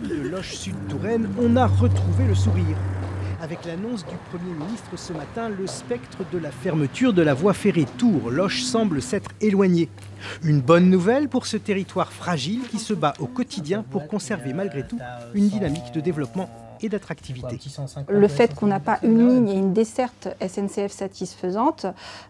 De Loches-Sud-Touraine, on a retrouvé le sourire. Avec l'annonce du Premier ministre ce matin, le spectre de la fermeture de la voie ferrée Tours-Loches semble s'être éloigné. Une bonne nouvelle pour ce territoire fragile qui se bat au quotidien pour conserver malgré tout une dynamique de développement et d'attractivité. Le fait qu'on n'a pas une ligne et une desserte SNCF satisfaisante,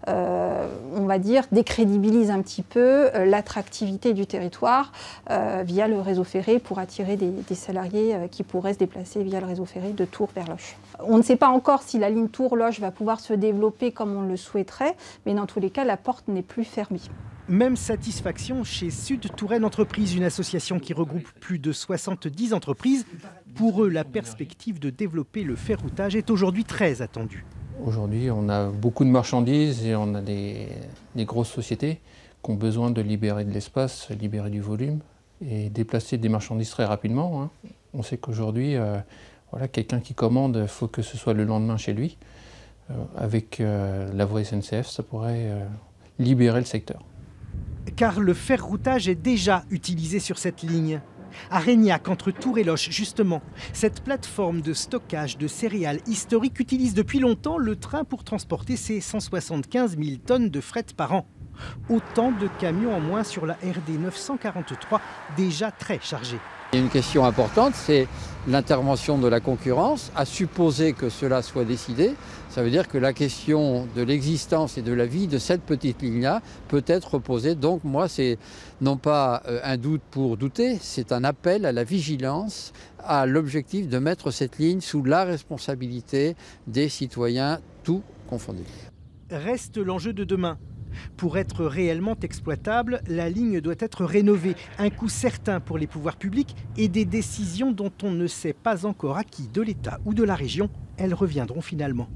on va dire, décrédibilise un petit peu l'attractivité du territoire via le réseau ferré pour attirer des salariés qui pourraient se déplacer via le réseau ferré de Tours vers Loches. On ne sait pas encore si la ligne Tours-Loches va pouvoir se développer comme on le souhaiterait, mais dans tous les cas, la porte n'est plus fermée. Même satisfaction chez Sud-Touraine Entreprises, une association qui regroupe plus de 70 entreprises. Pour eux, la perspective de développer le ferroutage est aujourd'hui très attendue. Aujourd'hui, on a beaucoup de marchandises et on a des grosses sociétés qui ont besoin de libérer de l'espace, libérer du volume et déplacer des marchandises très rapidement. On sait qu'aujourd'hui, voilà, quelqu'un qui commande, il faut que ce soit le lendemain chez lui. Avec la voie SNCF, ça pourrait libérer le secteur. Car le ferroutage est déjà utilisé sur cette ligne. À Régnac, entre Tours et Loches, justement, cette plateforme de stockage de céréales historique utilise depuis longtemps le train pour transporter ses 175 000 tonnes de fret par an. Autant de camions en moins sur la RD 943, déjà très chargée. Il y a une question importante, c'est l'intervention de la concurrence. À supposer que cela soit décidé, ça veut dire que la question de l'existence et de la vie de cette petite ligne-là peut être posée. Donc moi, c'est non pas un doute pour douter, c'est un appel à la vigilance, à l'objectif de mettre cette ligne sous la responsabilité des citoyens, tout confondu. Reste l'enjeu de demain. Pour être réellement exploitable, la ligne doit être rénovée. Un coût certain pour les pouvoirs publics et des décisions dont on ne sait pas encore à qui de l'État ou de la région elles reviendront finalement.